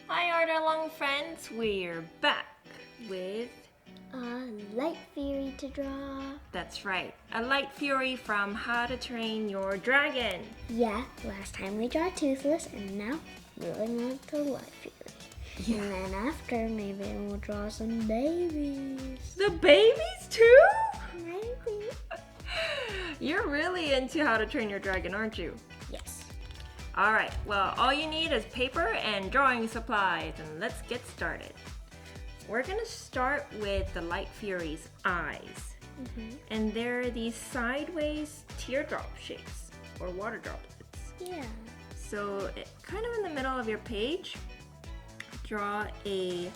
Hi art along friends, we're back with A light fury to draw. that's right, a light fury from How to Train Your Dragon. Yeah, last time we draw Toothless and now moving on to light fury. Yeah. And then after maybe we'll draw some babies. The babies too? Maybe. You're really into How to Train Your Dragon, aren't you? Yes. Alright, well all you need is paper and drawing supplies and let's get started. We're gonna start with the Light Fury's eyes. And they're these sideways teardrop shapes or water droplets. Yeah. So kind of in the middle of your page, draw a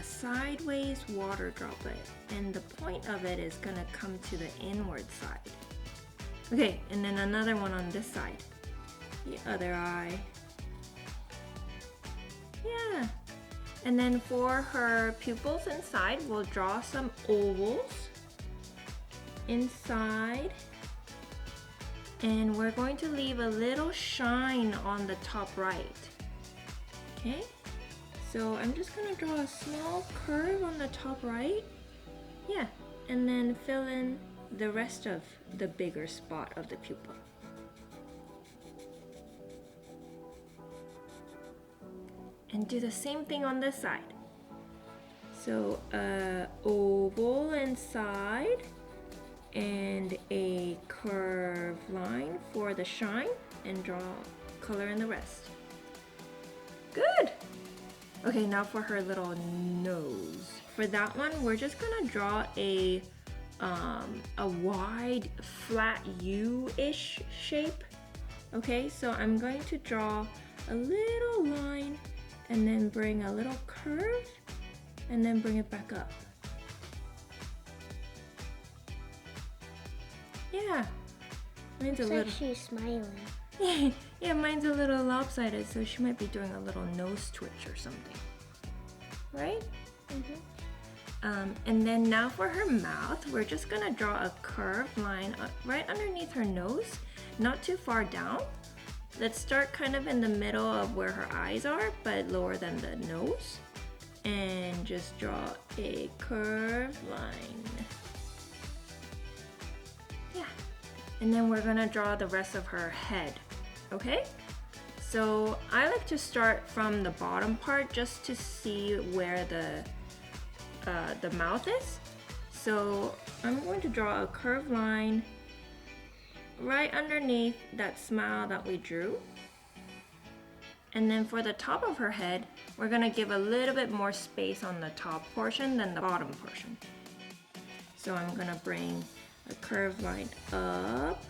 sideways water droplet, and the point of it is gonna come to the inward side. Okay, and then another one on this side, the other eye. Yeah, and then for her pupils inside, we'll draw some ovals inside. And we're going to leave a little shine on the top right. Okay? So I'm just gonna draw a small curve on the top right. Yeah, and then fill in the rest of the bigger spot of the pupil. And do the same thing on this side. So oval inside and a curved line for the shine, and draw color in the rest. Good! Okay, now for her little nose. For that one, we're just gonna draw a wide, flat U-ish shape. Okay, so I'm going to draw a little line and then bring a little curve and then bring it back up. Yeah, mine's Looks a like little. she's smiling. Yeah, mine's a little lopsided, so she might be doing a little nose twitch or something. Right? And then now for her mouth, we're just gonna draw a curved line right underneath her nose, not too far down. Let's start kind of in the middle of where her eyes are, but lower than the nose. And just draw a curved line. Yeah. And then we're gonna draw the rest of her head. Okay? So I like to start from the bottom part just to see where the mouth is. So I'm going to draw a curved line right underneath that smile that we drew. And then for the top of her head, we're gonna give a little bit more space on the top portion than the bottom portion. So I'm gonna bring a curved line up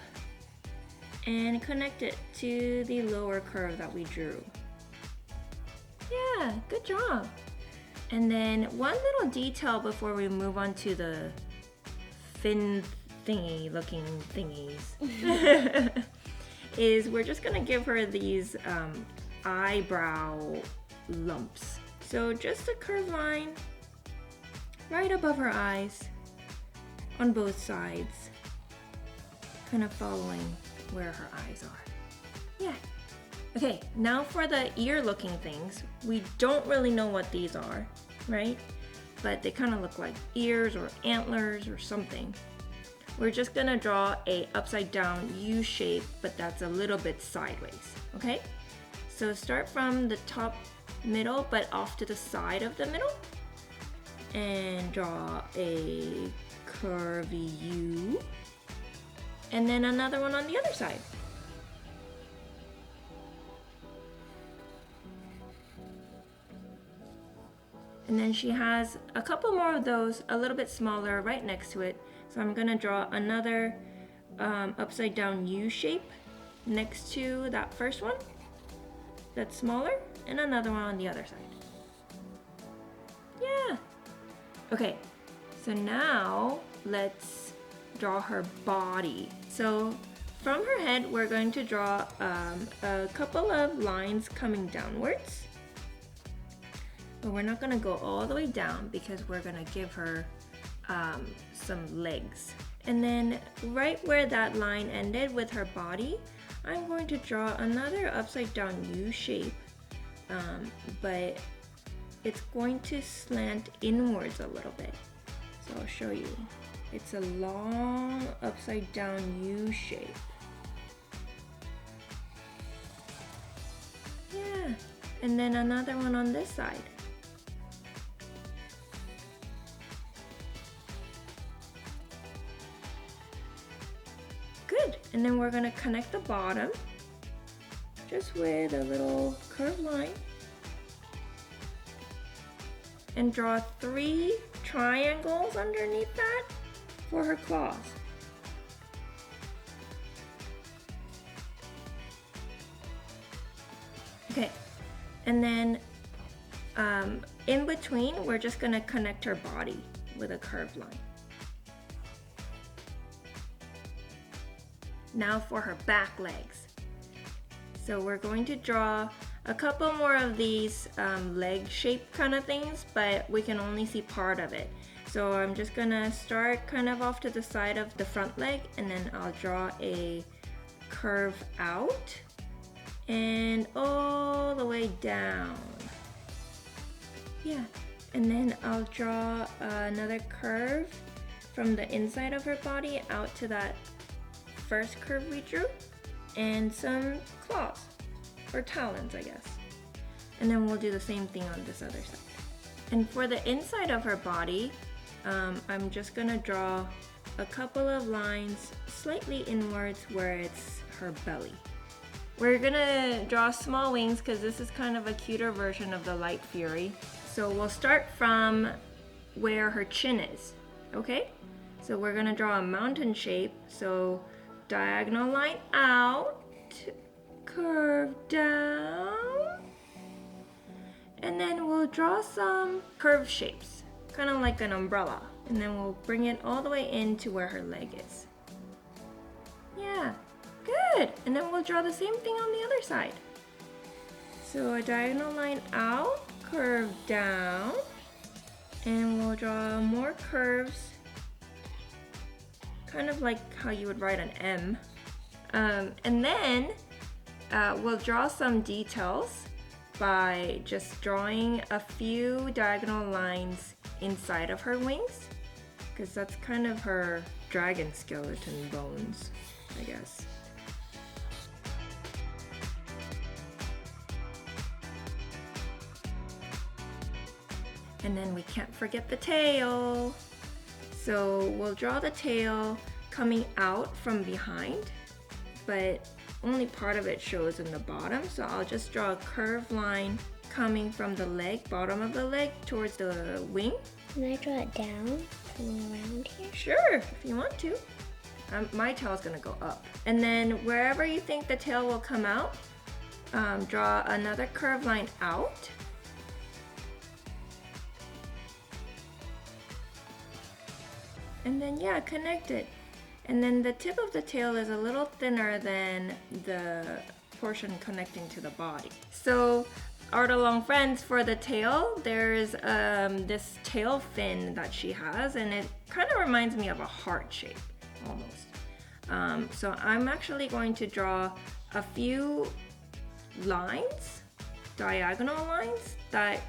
and connect it to the lower curve that we drew. Yeah, good job. And then one little detail before we move on to the fin thingy looking thingies is we're just gonna give her these eyebrow lumps. So just a curved line right above her eyes on both sides, kind of following where her eyes are. Yeah. Okay, now for the ear looking things. We don't really know what these are, right? But they kind of look like ears or antlers or something. We're just gonna draw a upside down U shape, but that's a little bit sideways, okay? So start from the top middle, but off to the side of the middle. And draw a curvy U. And then another one on the other side. And then she has a couple more of those, a little bit smaller, right next to it. So I'm gonna draw another upside down U shape next to that first one that's smaller, and another one on the other side. Yeah. Okay, so now let's draw her body. So from her head, we're going to draw a couple of lines coming downwards. But we're not gonna go all the way down because we're gonna give her some legs. And then right where that line ended with her body, I'm going to draw another upside down U shape but it's going to slant inwards a little bit. So I'll show you. It's a long upside down U shape. Yeah, and then another one on this side. Good, and then we're gonna connect the bottom just with a little curved line and draw 3 triangles underneath that for her claws. Okay, and then in between, we're just gonna connect her body with a curved line. Now for her back legs. So we're going to draw a couple more of these leg shape kind of things, but we can only see part of it. So I'm just gonna start kind of off to the side of the front leg, and then I'll draw a curve out and all the way down. Yeah, and then I'll draw another curve from the inside of her body out to that first curve we drew, and some claws, or talons, I guess. And then we'll do the same thing on this other side. And for the inside of her body, I'm just gonna draw a couple of lines slightly inwards where it's her belly. We're gonna draw small wings because this is kind of a cuter version of the Night Fury. So we'll start from where her chin is, okay? So we're gonna draw a mountain shape. So diagonal line out, curve down, and then we'll draw some curved shapes, kind of like an umbrella, and then we'll bring it all the way into where her leg is. Yeah, good, and then we'll draw the same thing on the other side. So a diagonal line out, curve down, and we'll draw more curves, kind of like how you would write an M. And then we'll draw some details by just drawing a few diagonal lines inside of her wings, because that's kind of her dragon skeleton bones, I guess. And then we can't forget the tail. So we'll draw the tail coming out from behind, but only part of it shows in the bottom. So I'll just draw a curved line coming from the leg, bottom of the leg, towards the wing. Can I draw it down, coming around here? Sure, if you want to. My tail is gonna go up. And then wherever you think the tail will come out, draw another curved line out. And then, yeah, connect it. And then the tip of the tail is a little thinner than the portion connecting to the body. So, art along friends, for the tail, there's this tail fin that she has, and it kind of reminds me of a heart shape, almost. So I'm actually going to draw a few lines, diagonal lines, that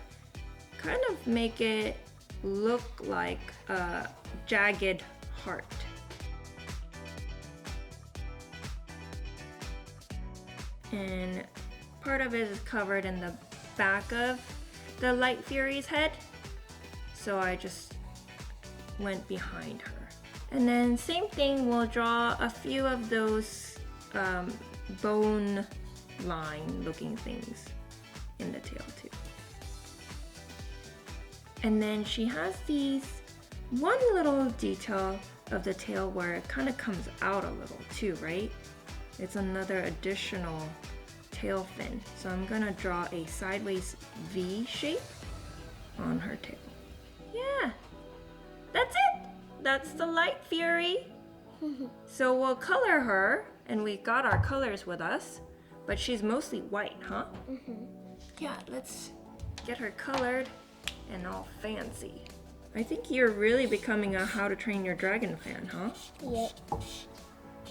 kind of make it look like a jagged heart. And part of it is covered in the back of the Night Fury's head, so I just went behind her. And then same thing, we'll draw a few of those bone line looking things in the tail too. And then she has one little detail of the tail where it kind of comes out a little too, right? It's another additional tail fin. So I'm gonna draw a sideways V shape on her tail. Yeah, that's it. That's the Night Fury. So we'll color her, and we got our colors with us, but she's mostly white, huh? Yeah, let's get her colored and all fancy. I think you're really becoming a How to Train Your Dragon fan, huh? Yep.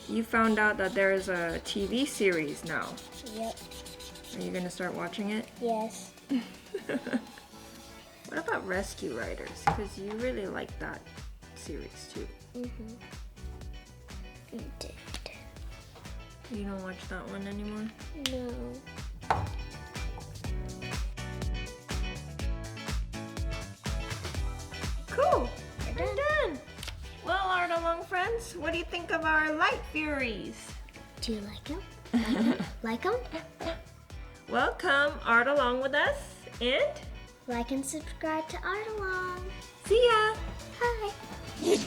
You found out that there's a TV series now. Yep. Are you gonna start watching it? Yes. What about Rescue Riders? Because you really like that series too. Indeed. You don't watch that one anymore? No. Cool. We're done. Well, Art Along friends, what do you think of our Night Furies? Do you like them? Like them? Well, come Art Along with us and Like and subscribe to Art Along. see ya. Bye.